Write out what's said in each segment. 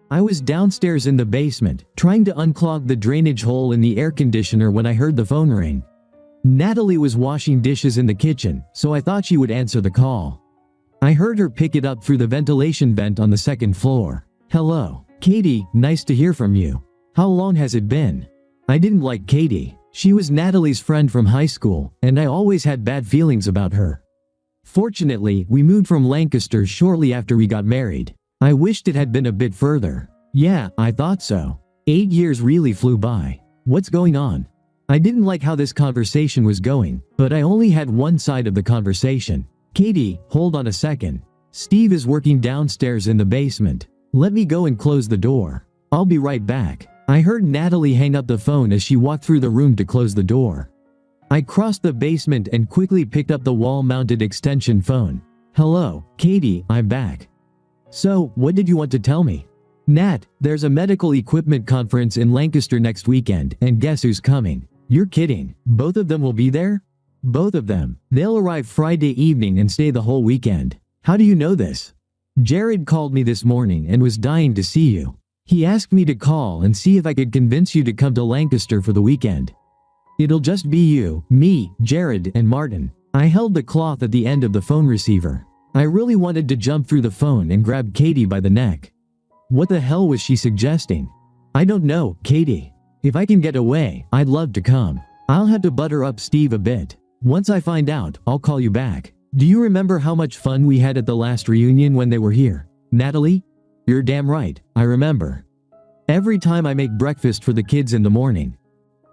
I was downstairs in the basement, trying to unclog the drainage hole in the air conditioner when I heard the phone ring. Natalie was washing dishes in the kitchen, so I thought she would answer the call. I heard her pick it up through the ventilation vent on the second floor. "Hello, Katie, nice to hear from you. How long has it been?" I didn't like Katie. She was Natalie's friend from high school, and I always had bad feelings about her. Fortunately, we moved from Lancaster shortly after we got married. I wished it had been a bit further. Yeah, I thought so. 8 years really flew by. What's going on? I didn't like how this conversation was going, but I only had one side of the conversation. "Katie, hold on a second. Steve is working downstairs in the basement. Let me go and close the door. I'll be right back." I heard Natalie hang up the phone as she walked through the room to close the door. I crossed the basement and quickly picked up the wall-mounted extension phone. "Hello, Katie, I'm back. So, what did you want to tell me?" "Nat, there's a medical equipment conference in Lancaster next weekend, and guess who's coming?" "You're kidding. Both of them will be there?" "Both of them. They'll arrive Friday evening and stay the whole weekend." "How do you know this?" "Jared called me this morning and was dying to see you. He asked me to call and see if I could convince you to come to Lancaster for the weekend. It'll just be you, me, Jared, and Martin." I held the cloth at the end of the phone receiver. I really wanted to jump through the phone and grab Katie by the neck. What the hell was she suggesting? "I don't know, Katie. If I can get away, I'd love to come. I'll have to butter up Steve a bit. Once I find out, I'll call you back." "Do you remember how much fun we had at the last reunion when they were here, Natalie?" "You're damn right, I remember. Every time I make breakfast for the kids in the morning."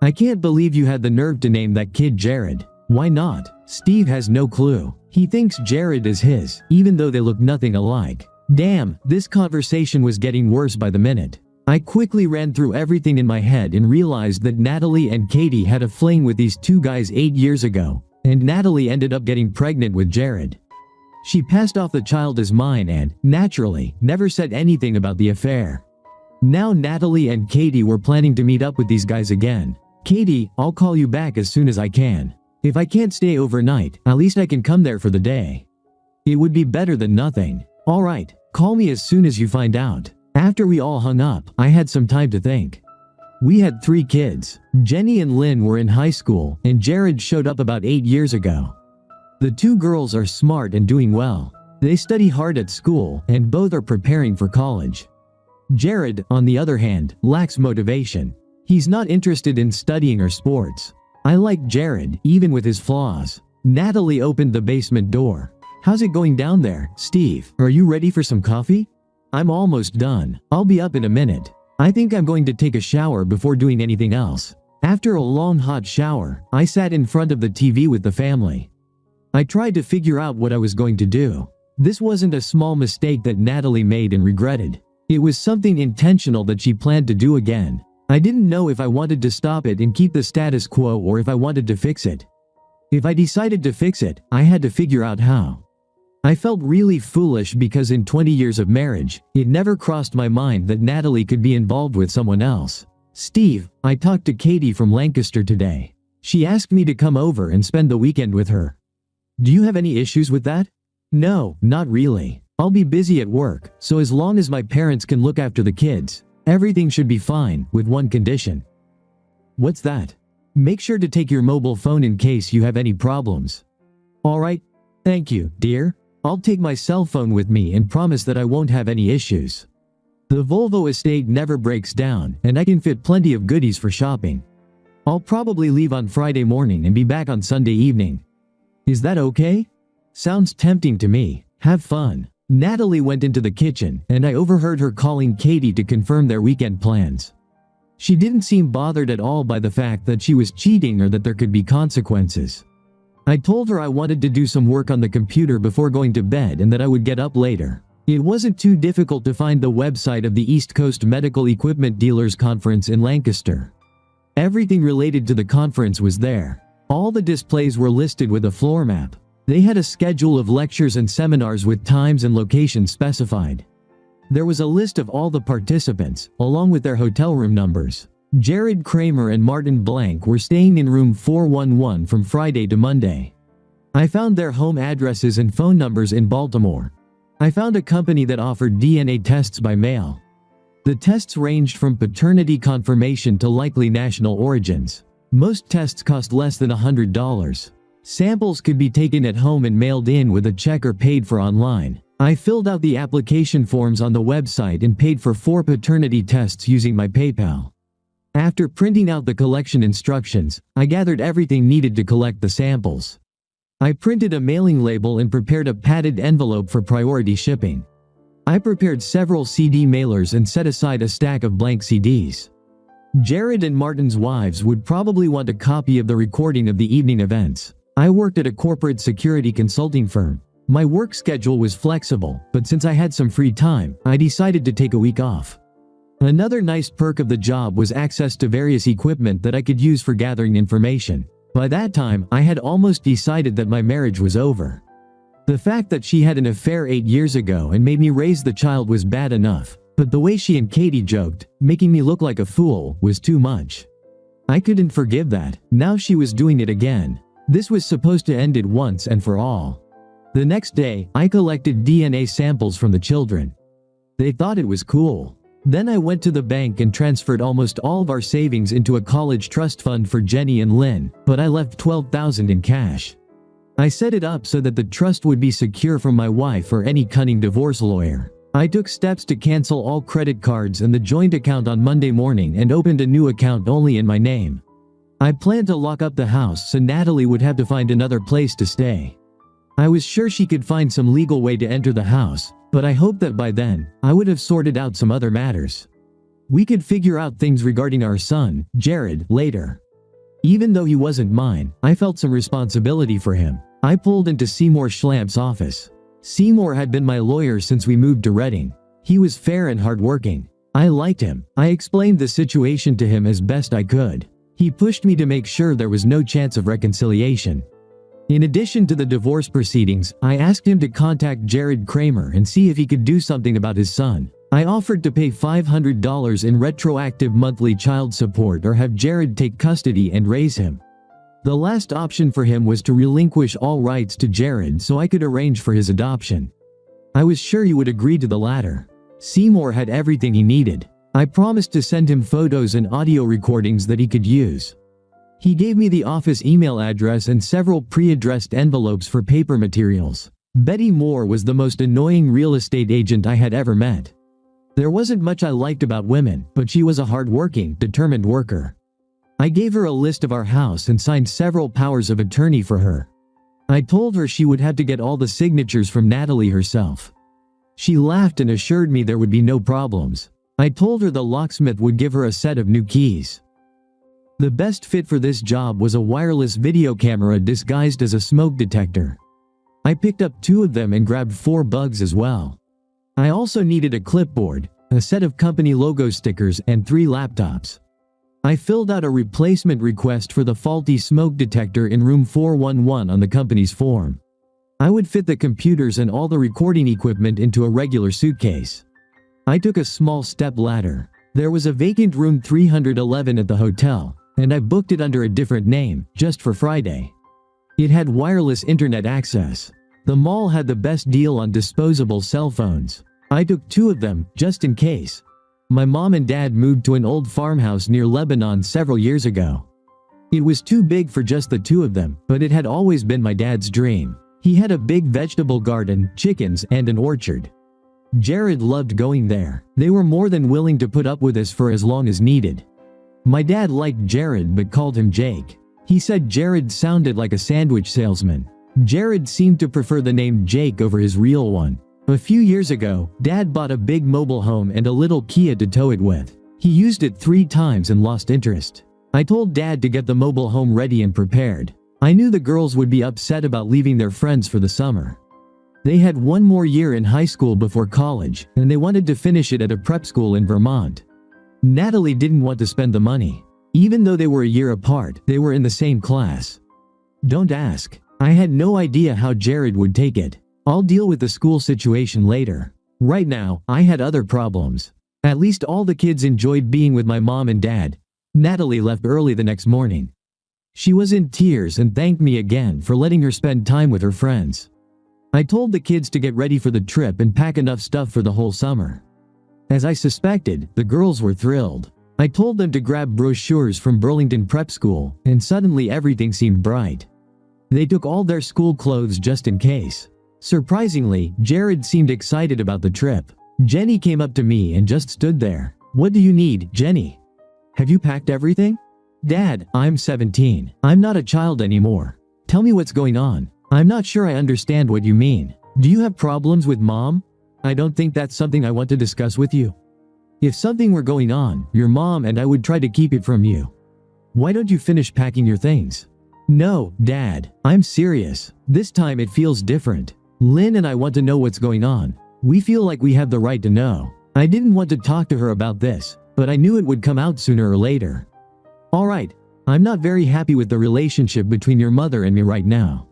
"I can't believe you had the nerve to name that kid Jared." "Why not? Steve has no clue. He thinks Jared is his, even though they look nothing alike." Damn, this conversation was getting worse by the minute. I quickly ran through everything in my head and realized that Natalie and Katie had a fling with these two guys 8 years ago, and Natalie ended up getting pregnant with Jared. She passed off the child as mine and, naturally, never said anything about the affair. Now Natalie and Katie were planning to meet up with these guys again. "Katie, I'll call you back as soon as I can. If I can't stay overnight, at least I can come there for the day. It would be better than nothing." "Alright, call me as soon as you find out." After we all hung up, I had some time to think. We had 3 kids. Jenny and Lynn were in high school, and Jared showed up about 8 years ago. The 2 girls are smart and doing well. They study hard at school, and both are preparing for college. Jared, on the other hand, lacks motivation. He's not interested in studying or sports. I like Jared, even with his flaws. Natalie opened the basement door. "How's it going down there, Steve? Are you ready for some coffee?" "I'm almost done. I'll be up in a minute. I think I'm going to take a shower before doing anything else." After a long hot shower, I sat in front of the TV with the family. I tried to figure out what I was going to do. This wasn't a small mistake that Natalie made and regretted. It was something intentional that she planned to do again. I didn't know if I wanted to stop it and keep the status quo or if I wanted to fix it. If I decided to fix it, I had to figure out how. I felt really foolish because in 20 years of marriage, it never crossed my mind that Natalie could be involved with someone else. "Steve, I talked to Katie from Lancaster today. She asked me to come over and spend the weekend with her. Do you have any issues with that?" "No, not really. I'll be busy at work, so as long as my parents can look after the kids, everything should be fine, with one condition." "What's that?" "Make sure to take your mobile phone in case you have any problems." "Alright. Thank you, dear. I'll take my cell phone with me and promise that I won't have any issues. The Volvo estate never breaks down, and I can fit plenty of goodies for shopping. I'll probably leave on Friday morning and be back on Sunday evening. Is that okay?" "Sounds tempting to me. Have fun." Natalie went into the kitchen, and I overheard her calling Katie to confirm their weekend plans. She didn't seem bothered at all by the fact that she was cheating or that there could be consequences. I told her I wanted to do some work on the computer before going to bed and that I would get up later. It wasn't too difficult to find the website of the East Coast Medical Equipment Dealers Conference in Lancaster. Everything related to the conference was there. All the displays were listed with a floor map. They had a schedule of lectures and seminars with times and locations specified. There was a list of all the participants, along with their hotel room numbers. Jared Kramer and Martin Blank were staying in room 411 from Friday to Monday. I found their home addresses and phone numbers in Baltimore. I found a company that offered DNA tests by mail. The tests ranged from paternity confirmation to likely national origins. Most tests cost less than $100. Samples could be taken at home and mailed in with a check or paid for online. I filled out the application forms on the website and paid for 4 paternity tests using my PayPal. After printing out the collection instructions, I gathered everything needed to collect the samples. I printed a mailing label and prepared a padded envelope for priority shipping. I prepared several CD mailers and set aside a stack of blank CDs. Jared and Martin's wives would probably want a copy of the recording of the evening events. I worked at a corporate security consulting firm. My work schedule was flexible, but since I had some free time, I decided to take a week off. Another nice perk of the job was access to various equipment that I could use for gathering information. By that time, I had almost decided that my marriage was over. The fact that she had an affair 8 years ago and made me raise the child was bad enough, but the way she and Katie joked, making me look like a fool, was too much. I couldn't forgive that. Now she was doing it again. This was supposed to end it once and for all. The next day, I collected DNA samples from the children. They thought it was cool. Then I went to the bank and transferred almost all of our savings into a college trust fund for Jenny and Lynn, but I left $12,000 in cash. I set it up so that the trust would be secure from my wife or any cunning divorce lawyer. I took steps to cancel all credit cards and the joint account on Monday morning and opened a new account only in my name. I planned to lock up the house so Natalie would have to find another place to stay. I was sure she could find some legal way to enter the house, but I hoped that by then, I would have sorted out some other matters. We could figure out things regarding our son, Jared, later. Even though he wasn't mine, I felt some responsibility for him. I pulled into Seymour Schlamp's office. Seymour had been my lawyer since we moved to Reading. He was fair and hardworking. I liked him. I explained the situation to him as best I could. He pushed me to make sure there was no chance of reconciliation. In addition to the divorce proceedings, I asked him to contact Jared Kramer and see if he could do something about his son. I offered to pay $500 in retroactive monthly child support or have Jared take custody and raise him. The last option for him was to relinquish all rights to Jared so I could arrange for his adoption. I was sure he would agree to the latter. Seymour had everything he needed. I promised to send him photos and audio recordings that he could use. He gave me the office email address and several pre-addressed envelopes for paper materials. Betty Moore was the most annoying real estate agent I had ever met. There wasn't much I liked about women, but she was a hard-working, determined worker. I gave her a list of our house and signed several powers of attorney for her. I told her she would have to get all the signatures from Natalie herself. She laughed and assured me there would be no problems. I told her the locksmith would give her a set of new keys. The best fit for this job was a wireless video camera disguised as a smoke detector. I picked up 2 of them and grabbed 4 bugs as well. I also needed a clipboard, a set of company logo stickers, and 3 laptops. I filled out a replacement request for the faulty smoke detector in room 411 on the company's form. I would fit the computers and all the recording equipment into a regular suitcase. I took a small step ladder. There was a vacant room 311 at the hotel, and I booked it under a different name, just for Friday. It had wireless internet access. The mall had the best deal on disposable cell phones. I took 2 of them, just in case. My mom and dad moved to an old farmhouse near Lebanon several years ago. It was too big for just the 2 of them, but it had always been my dad's dream. He had a big vegetable garden, chickens, and an orchard. Jared loved going there. They were more than willing to put up with us for as long as needed. My dad liked Jared but called him Jake. He said Jared sounded like a sandwich salesman. Jared seemed to prefer the name Jake over his real one. A few years ago, Dad bought a big mobile home and a little Kia to tow it with. He used it 3 times and lost interest. I told Dad to get the mobile home ready and prepared. I knew the girls would be upset about leaving their friends for the summer. They had 1 more year in high school before college, and they wanted to finish it at a prep school in Vermont. Natalie didn't want to spend the money. Even though they were a year apart, they were in the same class. Don't ask. I had no idea how Jared would take it. I'll deal with the school situation later. Right now, I had other problems. At least all the kids enjoyed being with my mom and dad. Natalie left early the next morning. She was in tears and thanked me again for letting her spend time with her friends. I told the kids to get ready for the trip and pack enough stuff for the whole summer. As I suspected, the girls were thrilled. I told them to grab brochures from Burlington Prep School, and suddenly everything seemed bright. They took all their school clothes just in case. Surprisingly, Jared seemed excited about the trip. Jenny came up to me and just stood there. "What do you need, Jenny? Have you packed everything?" "Dad, I'm 17. I'm not a child anymore. Tell me what's going on. I'm not sure I understand what you mean. Do you have problems with Mom?" "I don't think that's something I want to discuss with you. If something were going on, your mom and I would try to keep it from you. Why don't you finish packing your things?" "No, Dad. I'm serious. This time it feels different. Lynn and I want to know what's going on. We feel like we have the right to know." I didn't want to talk to her about this, but I knew it would come out sooner or later. "Alright, I'm not very happy with the relationship between your mother and me right now.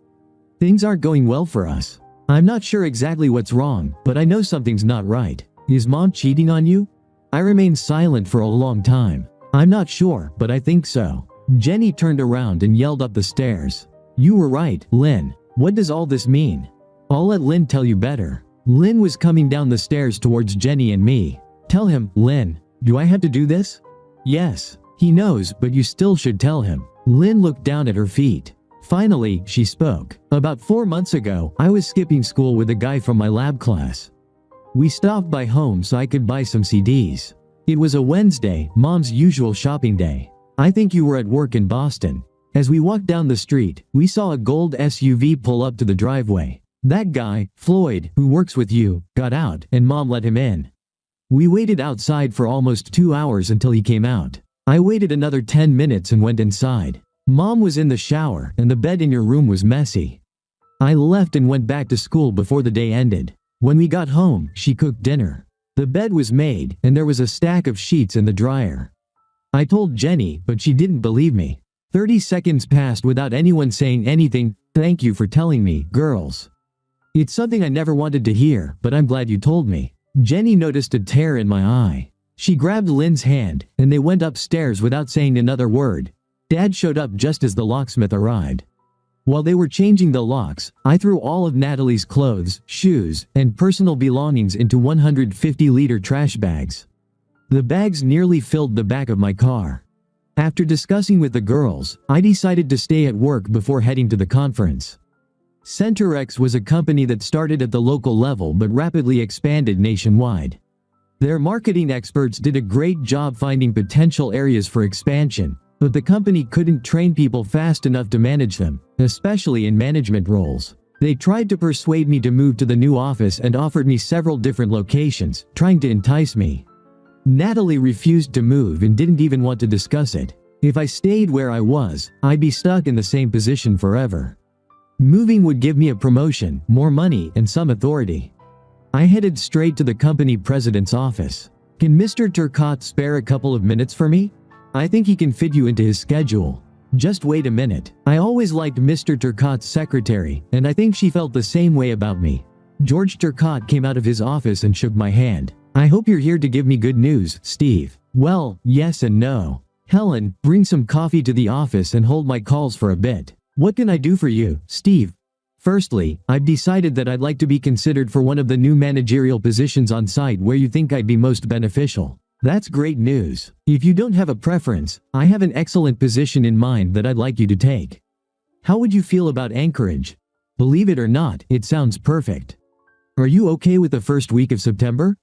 Things aren't going well for us. I'm not sure exactly what's wrong, but I know something's not right. Is Mom cheating on you?" I remained silent for a long time. "I'm not sure, but I think so." Jenny turned around and yelled up the stairs. "You were right, Lynn. What does all this mean?" "I'll let Lynn tell you better." Lynn was coming down the stairs towards Jenny and me. "Tell him, Lynn. Do I have to do this?" "Yes. He knows, but you still should tell him." Lynn looked down at her feet. Finally, she spoke. "About 4 months ago, I was skipping school with a guy from my lab class. We stopped by home so I could buy some CDs. It was a Wednesday, Mom's usual shopping day. I think you were at work in Boston. As we walked down the street, we saw a gold SUV pull up to the driveway. That guy, Floyd, who works with you, got out and Mom let him in. We waited outside for almost 2 hours until he came out. I waited another 10 minutes and went inside. Mom was in the shower and the bed in your room was messy. I left and went back to school before the day ended. When we got home, she cooked dinner. The bed was made and there was a stack of sheets in the dryer. I told Jenny, but she didn't believe me. 30 seconds passed without anyone saying anything. "Thank you for telling me, girls. It's something I never wanted to hear, but I'm glad you told me." Jenny noticed a tear in my eye. She grabbed Lynn's hand, and they went upstairs without saying another word. Dad showed up just as the locksmith arrived. While they were changing the locks, I threw all of Natalie's clothes, shoes, and personal belongings into 150-liter trash bags. The bags nearly filled the back of my car. After discussing with the girls, I decided to stay at work before heading to the conference. Centerex was a company that started at the local level but rapidly expanded nationwide. Their marketing experts did a great job finding potential areas for expansion, but the company couldn't train people fast enough to manage them, especially in management roles. They tried to persuade me to move to the new office and offered me several different locations, trying to entice me. Natalie refused to move and didn't even want to discuss it. If I stayed where I was, I'd be stuck in the same position forever. Moving would give me a promotion, more money, and some authority. I headed straight to the company president's office. "Can Mr. Turcotte spare a couple of minutes for me? I think he can fit you into his schedule." "Just wait a minute. I always liked Mr. Turcotte's secretary, and I think she felt the same way about me." George Turcotte came out of his office and shook my hand. "I hope you're here to give me good news, Steve." "Well, yes and no." "Helen, bring some coffee to the office and hold my calls for a bit." "What can I do for you, Steve?" "Firstly, I've decided that I'd like to be considered for one of the new managerial positions on site where you think I'd be most beneficial." "That's great news. If you don't have a preference, I have an excellent position in mind that I'd like you to take." "How would you feel about Anchorage?" "Believe it or not, it sounds perfect." "Are you okay with the first week of September?"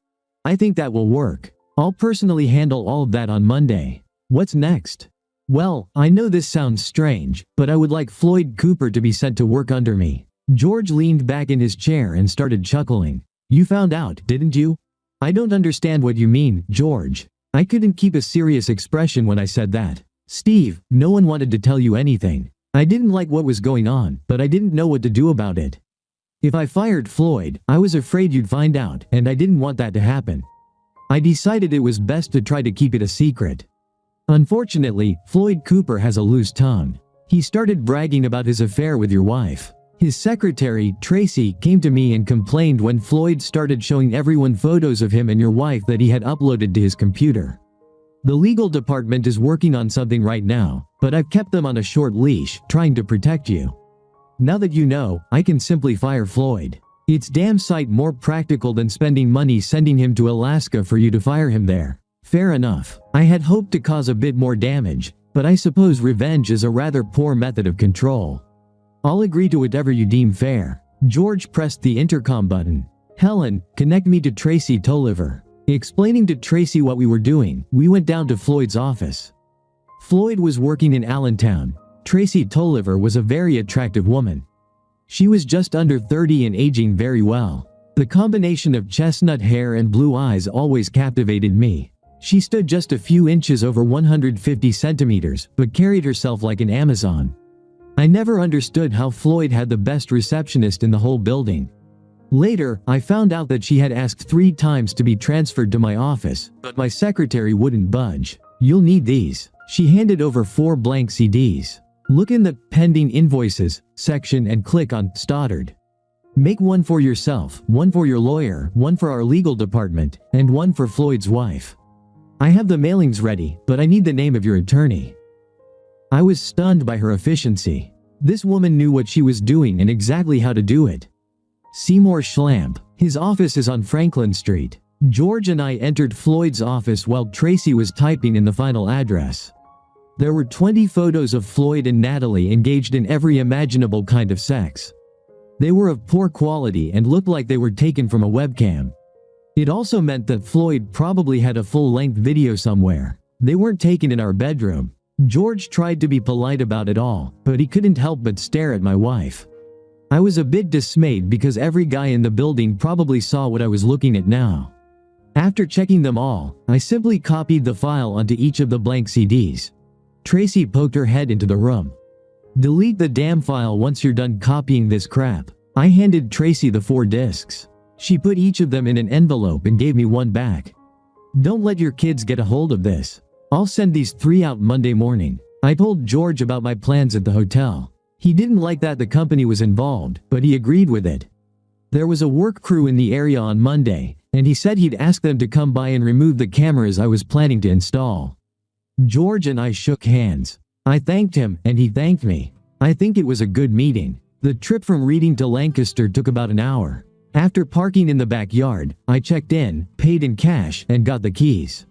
"I think that will work. I'll personally handle all of that on Monday." "What's next?" "Well, I know this sounds strange, but I would like Floyd Cooper to be sent to work under me." George leaned back in his chair and started chuckling. "You found out, didn't you?" "I don't understand what you mean, George." I couldn't keep a serious expression when I said that. "Steve, no one wanted to tell you anything. I didn't like what was going on, but I didn't know what to do about it. If I fired Floyd, I was afraid you'd find out, and I didn't want that to happen. I decided it was best to try to keep it a secret. Unfortunately, Floyd Cooper has a loose tongue. He started bragging about his affair with your wife. His secretary, Tracy, came to me and complained when Floyd started showing everyone photos of him and your wife that he had uploaded to his computer. The legal department is working on something right now, but I've kept them on a short leash, trying to protect you. Now that you know, I can simply fire Floyd. It's damn sight more practical than spending money sending him to Alaska for you to fire him there. Fair enough. I had hoped to cause a bit more damage, but I suppose revenge is a rather poor method of control. I'll agree to whatever you deem fair. George pressed the intercom button. Helen, connect me to Tracy Tolliver. Explaining to Tracy what we were doing, we went down to Floyd's office. Floyd was working in Allentown. Tracy Tolliver was a very attractive woman. She was just under 30 and aging very well. The combination of chestnut hair and blue eyes always captivated me. She stood just a few inches over 150 centimeters, but carried herself like an Amazon. I never understood how Floyd had the best receptionist in the whole building. Later, I found out that she had asked 3 times to be transferred to my office, but my secretary wouldn't budge. You'll need these. She handed over 4 blank CDs. Look in the Pending Invoices section and click on Stoddard. Make one for yourself, one for your lawyer, one for our legal department, and one for Floyd's wife. I have the mailings ready, but I need the name of your attorney. I was stunned by her efficiency. This woman knew what she was doing and exactly how to do it. Seymour Schlamp. His office is on Franklin Street. George and I entered Floyd's office while Tracy was typing in the final address. There were 20 photos of Floyd and Natalie engaged in every imaginable kind of sex. They were of poor quality and looked like they were taken from a webcam. It also meant that Floyd probably had a full-length video somewhere. They weren't taken in our bedroom. George tried to be polite about it all, but he couldn't help but stare at my wife. I was a bit dismayed because every guy in the building probably saw what I was looking at now. After checking them all, I simply copied the file onto each of the blank CDs. Tracy poked her head into the room. Delete the damn file once you're done copying this crap. I handed Tracy the 4 discs. She put each of them in an envelope and gave me one back. Don't let your kids get a hold of this. I'll send these 3 out Monday morning. I told George about my plans at the hotel. He didn't like that the company was involved, but he agreed with it. There was a work crew in the area on Monday, and he said he'd ask them to come by and remove the cameras I was planning to install. George and I shook hands. I thanked him, and he thanked me. I think it was a good meeting. The trip from Reading to Lancaster took about an hour. After parking in the backyard, I checked in, paid in cash, and got the keys.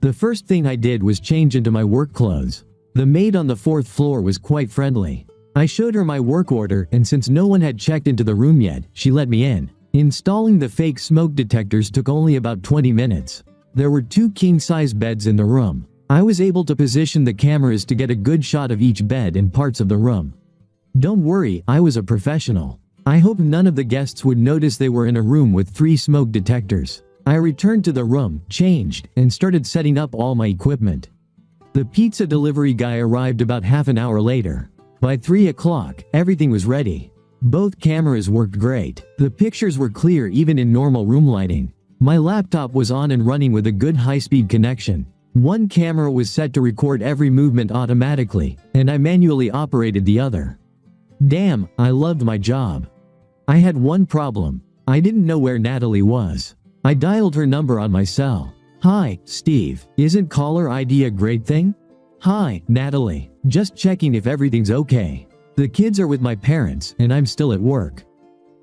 The first thing I did was change into my work clothes. The maid on the 4th floor was quite friendly. I showed her my work order, and since no one had checked into the room yet, she let me in. Installing the fake smoke detectors took only about 20 minutes. There were 2 king-size beds in the room. I was able to position the cameras to get a good shot of each bed and parts of the room. Don't worry, I was a professional. I hoped none of the guests would notice they were in a room with 3 smoke detectors. I returned to the room, changed, and started setting up all my equipment. The pizza delivery guy arrived about half an hour later. By 3 o'clock, everything was ready. Both cameras worked great. The pictures were clear even in normal room lighting. My laptop was on and running with a good high-speed connection. One camera was set to record every movement automatically, and I manually operated the other. Damn, I loved my job. I had one problem. I didn't know where Natalie was. I dialed her number on my cell. Hi, Steve. Isn't caller ID a great thing? Hi, Natalie. Just checking if everything's okay. The kids are with my parents, and I'm still at work.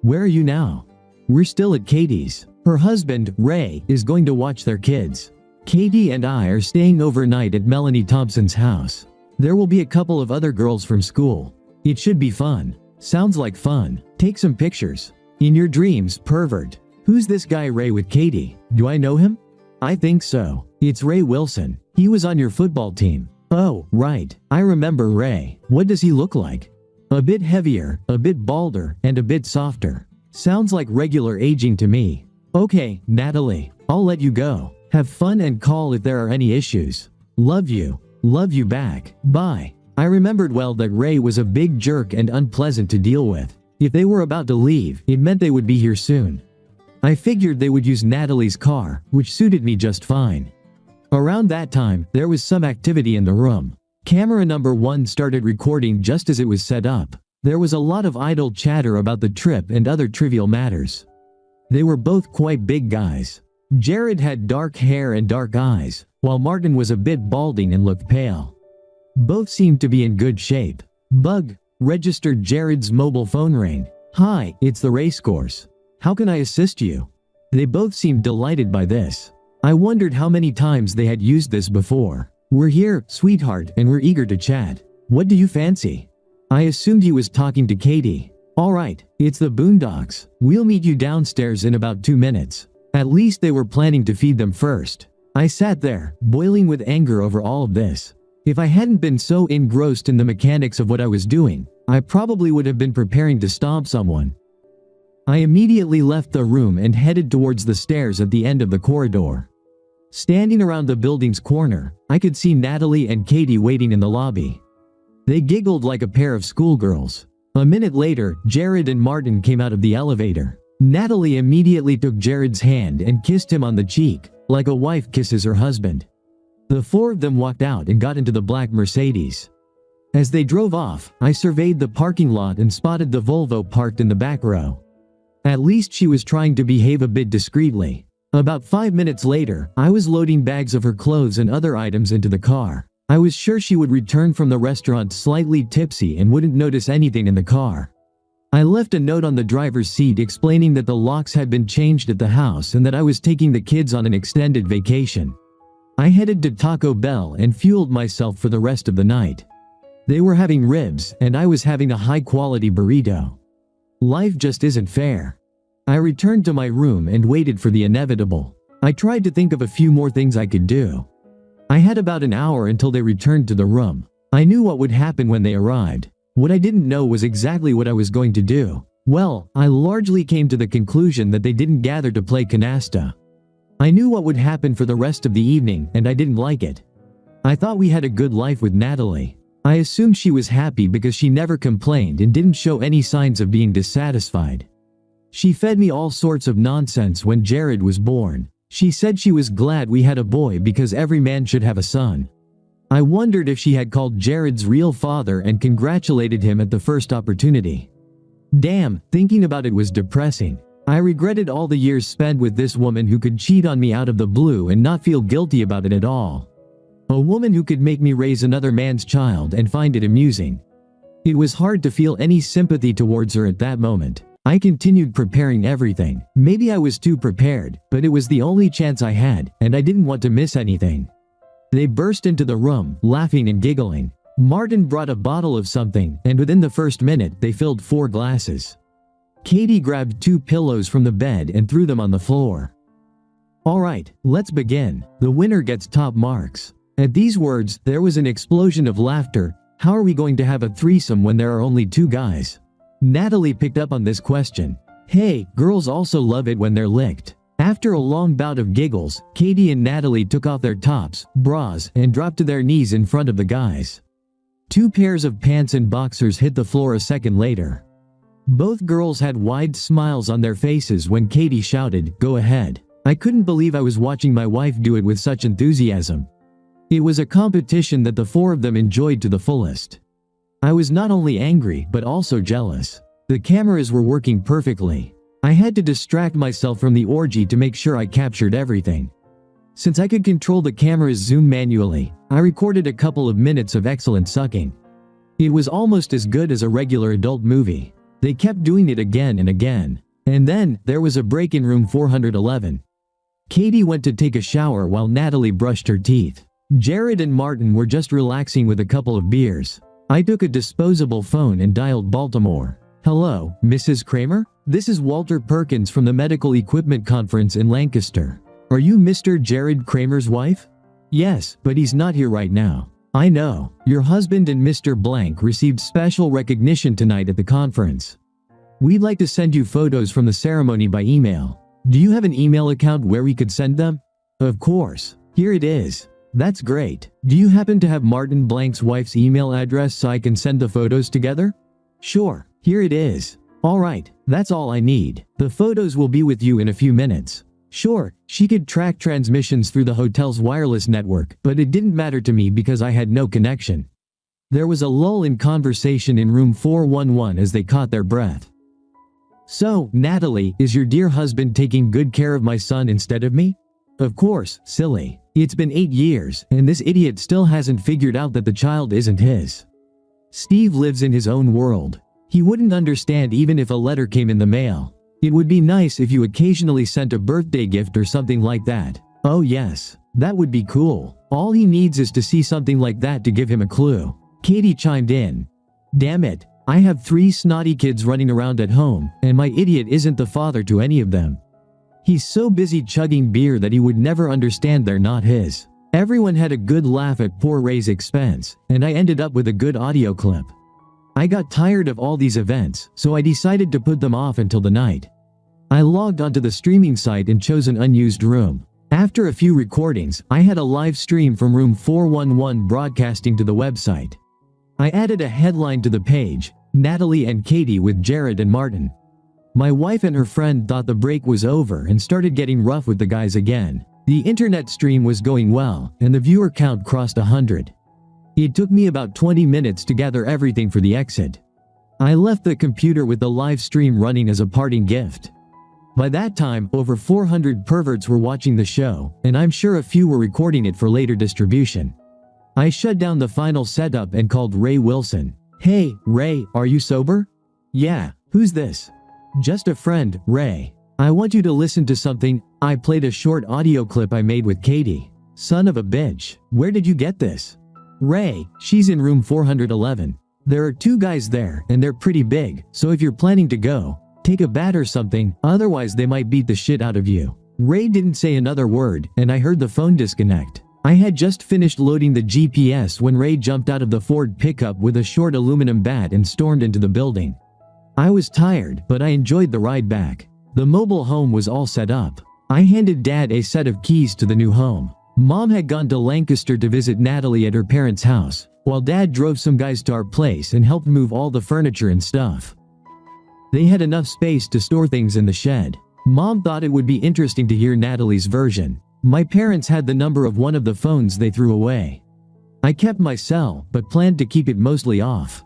Where are you now? We're still at Katie's. Her husband, Ray, is going to watch their kids. Katie and I are staying overnight at Melanie Thompson's house. There will be a couple of other girls from school. It should be fun. Sounds like fun. Take some pictures. In your dreams, pervert. Who's this guy Ray with Katie? Do I know him? I think so. It's Ray Wilson. He was on your football team. Oh, right. I remember Ray. What does he look like? A bit heavier, a bit balder, and a bit softer. Sounds like regular aging to me. Okay, Natalie. I'll let you go. Have fun and call if there are any issues. Love you. Love you back. Bye. I remembered well that Ray was a big jerk and unpleasant to deal with. If they were about to leave, it meant they would be here soon. I figured they would use Natalie's car, which suited me just fine. Around that time, there was some activity in the room. Camera number 1 started recording just as it was set up. There was a lot of idle chatter about the trip and other trivial matters. They were both quite big guys. Jared had dark hair and dark eyes, while Martin was a bit balding and looked pale. Both seemed to be in good shape. Bug registered Jared's mobile phone rang. Hi, it's the racecourse. How can I assist you?" They both seemed delighted by this. I wondered how many times they had used this before. "We're here, sweetheart, and we're eager to chat. What do you fancy?" I assumed he was talking to Katie. "All right, it's the Boondocks. We'll meet you downstairs in about 2 minutes." At least they were planning to feed them first. I sat there, boiling with anger over all of this. If I hadn't been so engrossed in the mechanics of what I was doing, I probably would have been preparing to stomp someone. I immediately left the room and headed towards the stairs at the end of the corridor. Standing around the building's corner, I could see Natalie and Katie waiting in the lobby. They giggled like a pair of schoolgirls. A minute later, Jared and Martin came out of the elevator. Natalie immediately took Jared's hand and kissed him on the cheek, like a wife kisses her husband. The four of them walked out and got into the black Mercedes. As they drove off, I surveyed the parking lot and spotted the Volvo parked in the back row. At least she was trying to behave a bit discreetly. About 5 minutes later, I was loading bags of her clothes and other items into the car. I was sure she would return from the restaurant slightly tipsy and wouldn't notice anything in the car. I left a note on the driver's seat explaining that the locks had been changed at the house and that I was taking the kids on an extended vacation. I headed to Taco Bell and fueled myself for the rest of the night. They were having ribs and I was having a high-quality burrito. Life just isn't fair. I returned to my room and waited for the inevitable. I tried to think of a few more things I could do. I had about an hour until they returned to the room. I knew what would happen when they arrived. What I didn't know was exactly what I was going to do. Well, I largely came to the conclusion that they didn't gather to play canasta. I knew what would happen for the rest of the evening and I didn't like it. I thought we had a good life with Natalie. I assumed she was happy because she never complained and didn't show any signs of being dissatisfied. She fed me all sorts of nonsense when Jared was born. She said she was glad we had a boy because every man should have a son. I wondered if she had called Jared's real father and congratulated him at the first opportunity. Damn, thinking about it was depressing. I regretted all the years spent with this woman who could cheat on me out of the blue and not feel guilty about it at all. A woman who could make me raise another man's child and find it amusing. It was hard to feel any sympathy towards her at that moment. I continued preparing everything. Maybe I was too prepared, but it was the only chance I had, and I didn't want to miss anything. They burst into the room, laughing and giggling. Martin brought a bottle of something, and within the first minute, they filled 4 glasses. Katie grabbed 2 pillows from the bed and threw them on the floor. "All right, let's begin. The winner gets top marks." At these words, there was an explosion of laughter. How are we going to have a threesome when there are only 2 guys? Natalie picked up on this question. Hey, girls also love it when they're licked. After a long bout of giggles, Katie and Natalie took off their tops, bras, and dropped to their knees in front of the guys. 2 pairs of pants and boxers hit the floor a second later. Both girls had wide smiles on their faces when Katie shouted, "Go ahead." I couldn't believe I was watching my wife do it with such enthusiasm. It was a competition that the 4 of them enjoyed to the fullest. I was not only angry but also jealous. The cameras were working perfectly. I had to distract myself from the orgy to make sure I captured everything. Since I could control the camera's zoom manually, I recorded a couple of minutes of excellent sucking. It was almost as good as a regular adult movie. They kept doing it again and again. And then, there was a break in room 411. Katie went to take a shower while Natalie brushed her teeth. Jared and Martin were just relaxing with a couple of beers. I took a disposable phone and dialed Baltimore. "Hello, Mrs. Kramer? This is Walter Perkins from the Medical Equipment Conference in Lancaster. Are you Mr. Jared Kramer's wife?" "Yes, but he's not here right now." "I know. Your husband and Mr. Blank received special recognition tonight at the conference. We'd like to send you photos from the ceremony by email. Do you have an email account where we could send them?" "Of course. Here it is." "That's great. Do you happen to have Martin Blank's wife's email address so I can send the photos together?" "Sure. Here it is." "All right, that's all I need. The photos will be with you in a few minutes." Sure, she could track transmissions through the hotel's wireless network, but it didn't matter to me because I had no connection. There was a lull in conversation in room 411 as they caught their breath. "So, Natalie, is your dear husband taking good care of my son instead of me?" "Of course, silly. It's been 8 years, and this idiot still hasn't figured out that the child isn't his. Steve lives in his own world. He wouldn't understand even if a letter came in the mail. It would be nice if you occasionally sent a birthday gift or something like that. Oh yes, that would be cool. All he needs is to see something like that to give him a clue. Katie chimed in. Damn it, I have 3 snotty kids running around at home, and my idiot isn't the father to any of them. He's so busy chugging beer that he would never understand they're not his. Everyone had a good laugh at poor Ray's expense, and I ended up with a good audio clip. I got tired of all these events, so I decided to put them off until the night. I logged onto the streaming site and chose an unused room. After a few recordings, I had a live stream from room 411 broadcasting to the website. I added a headline to the page, Natalie and Katie with Jared and Martin. My wife and her friend thought the break was over and started getting rough with the guys again. The internet stream was going well, and the viewer count crossed 100. It took me about 20 minutes to gather everything for the exit. I left the computer with the live stream running as a parting gift. By that time, over 400 perverts were watching the show, and I'm sure a few were recording it for later distribution. I shut down the final setup and called Ray Wilson. Hey, Ray, are you sober? Yeah, who's this? Just a friend, Ray. I want you to listen to something. I played a short audio clip I made with Katie. Son of a bitch, where did you get this? Ray, she's in room 411. There are 2 guys there, and they're pretty big, so if you're planning to go, take a bat or something, otherwise they might beat the shit out of you. Ray didn't say another word, and I heard the phone disconnect. I had just finished loading the GPS when Ray jumped out of the Ford pickup with a short aluminum bat and stormed into the building. I was tired, but I enjoyed the ride back. The mobile home was all set up. I handed Dad a set of keys to the new home. Mom had gone to Lancaster to visit Natalie at her parents' house, while Dad drove some guys to our place and helped move all the furniture and stuff. They had enough space to store things in the shed. Mom thought it would be interesting to hear Natalie's version. My parents had the number of one of the phones they threw away. I kept my cell, but planned to keep it mostly off.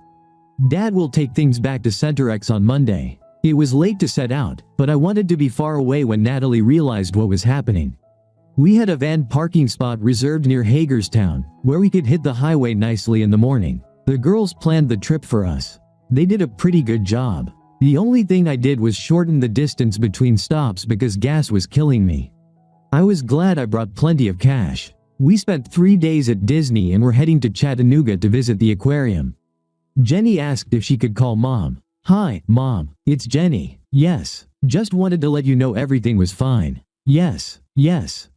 Dad will take things back to CenterX on Monday. It was late to set out, but I wanted to be far away when Natalie realized what was happening. We had a van parking spot reserved near Hagerstown, where we could hit the highway nicely in the morning. The girls planned the trip for us. They did a pretty good job. The only thing I did was shorten the distance between stops because gas was killing me. I was glad I brought plenty of cash. We spent 3 days at Disney and were heading to Chattanooga to visit the aquarium. Jenny asked if she could call Mom. Hi, Mom, it's Jenny. Yes, just wanted to let you know everything was fine. Yes,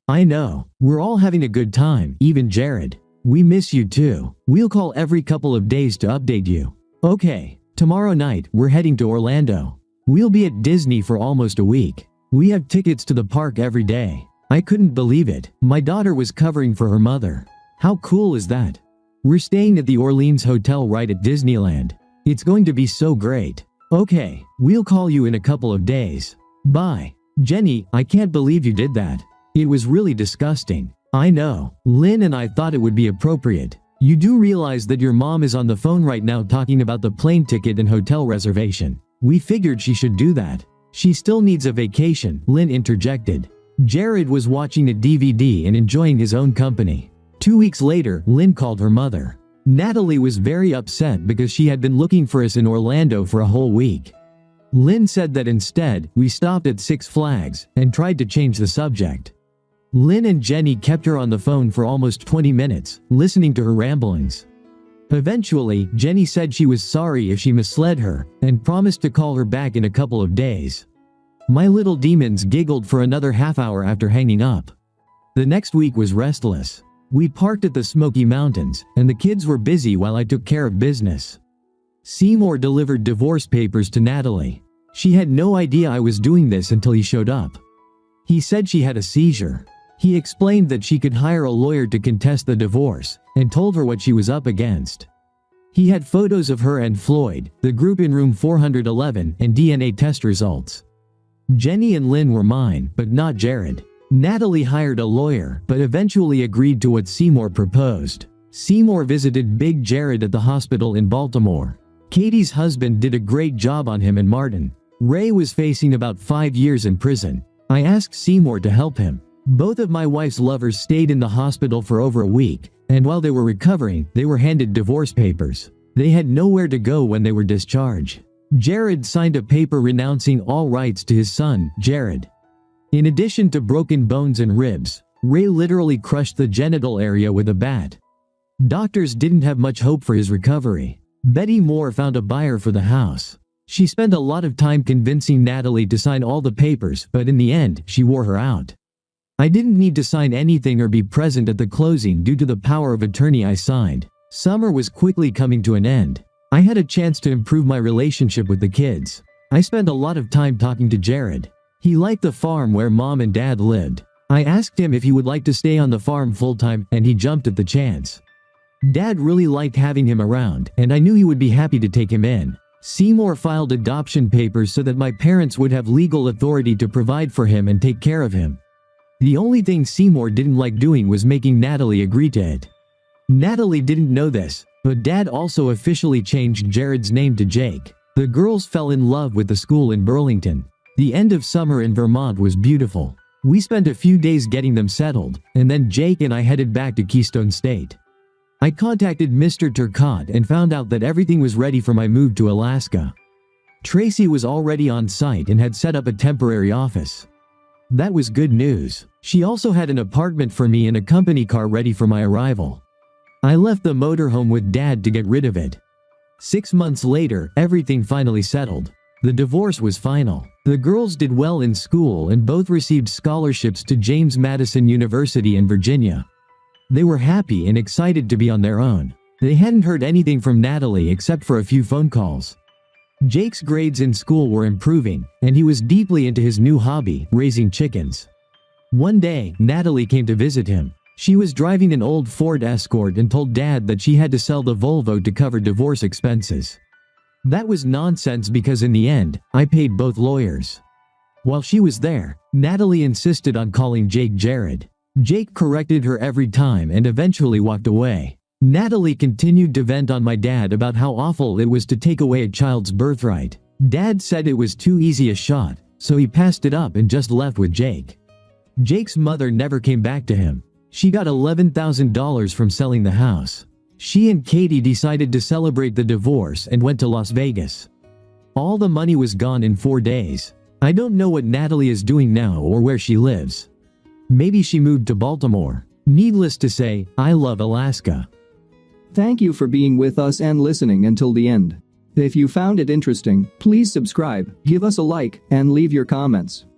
I know. We're all having a good time, even Jared. We miss you too. We'll call every couple of days to update you. Okay, tomorrow night, we're heading to Orlando. We'll be at Disney for almost a week. We have tickets to the park every day. I couldn't believe it. My daughter was covering for her mother. How cool is that? We're staying at the Orleans Hotel right at Disneyland. It's going to be so great. Okay, we'll call you in a couple of days. Bye. Jenny, I can't believe you did that. It was really disgusting. I know. Lynn and I thought it would be appropriate. You do realize that your mom is on the phone right now talking about the plane ticket and hotel reservation. We figured she should do that. She still needs a vacation, Lynn interjected. Jared was watching a DVD and enjoying his own company. 2 weeks later, Lynn called her mother. Natalie was very upset because she had been looking for us in Orlando for a whole week. Lynn said that instead, we stopped at Six Flags and tried to change the subject. Lynn and Jenny kept her on the phone for almost 20 minutes, listening to her ramblings. Eventually, Jenny said she was sorry if she misled her and promised to call her back in a couple of days. My little demons giggled for another half hour after hanging up. The next week was restless. We parked at the Smoky Mountains, and the kids were busy while I took care of business. Seymour delivered divorce papers to Natalie. She had no idea I was doing this until he showed up. He said she had a seizure. He explained that she could hire a lawyer to contest the divorce, and told her what she was up against. He had photos of her and Floyd, the group in room 411, and DNA test results. Jenny and Lynn were mine, but not Jared. Natalie hired a lawyer, but eventually agreed to what Seymour proposed. Seymour visited Big Jared at the hospital in Baltimore. Katie's husband did a great job on him and Martin. Ray was facing about 5 years in prison. I asked Seymour to help him. Both of my wife's lovers stayed in the hospital for over a week, and while they were recovering, they were handed divorce papers. They had nowhere to go when they were discharged. Jared signed a paper renouncing all rights to his son, Jared. In addition to broken bones and ribs, Ray literally crushed the genital area with a bat. Doctors didn't have much hope for his recovery. Betty Moore found a buyer for the house. She spent a lot of time convincing Natalie to sign all the papers, but in the end, she wore her out. I didn't need to sign anything or be present at the closing due to the power of attorney I signed. Summer was quickly coming to an end. I had a chance to improve my relationship with the kids. I spent a lot of time talking to Jared. He liked the farm where mom and dad lived. I asked him if he would like to stay on the farm full-time, and he jumped at the chance. Dad really liked having him around, and I knew he would be happy to take him in. Seymour filed adoption papers so that my parents would have legal authority to provide for him and take care of him. The only thing Seymour didn't like doing was making Natalie agree to it. Natalie didn't know this, but Dad also officially changed Jared's name to Jake. The girls fell in love with the school in Burlington. The end of summer in Vermont was beautiful. We spent a few days getting them settled, and then Jake and I headed back to Keystone State. I contacted Mr. Turcotte and found out that everything was ready for my move to Alaska. Tracy was already on site and had set up a temporary office. That was good news. She also had an apartment for me and a company car ready for my arrival. I left the motorhome with Dad to get rid of it. 6 months later, everything finally settled. The divorce was final. The girls did well in school and both received scholarships to James Madison University in Virginia. They were happy and excited to be on their own. They hadn't heard anything from Natalie except for a few phone calls. Jake's grades in school were improving, and he was deeply into his new hobby, raising chickens. One day, Natalie came to visit him. She was driving an old Ford Escort and told Dad that she had to sell the Volvo to cover divorce expenses. That was nonsense because in the end, I paid both lawyers. While she was there, Natalie insisted on calling Jake Jared. Jake corrected her every time and eventually walked away. Natalie continued to vent on my dad about how awful it was to take away a child's birthright. Dad said it was too easy a shot, so he passed it up and just left with Jake. Jake's mother never came back to him. She got $11,000 from selling the house. She and Katie decided to celebrate the divorce and went to Las Vegas. All the money was gone in 4 days. I don't know what Natalie is doing now or where she lives. Maybe she moved to Baltimore. Needless to say, I love Alaska. Thank you for being with us and listening until the end. If you found it interesting, please subscribe, give us a like, and leave your comments.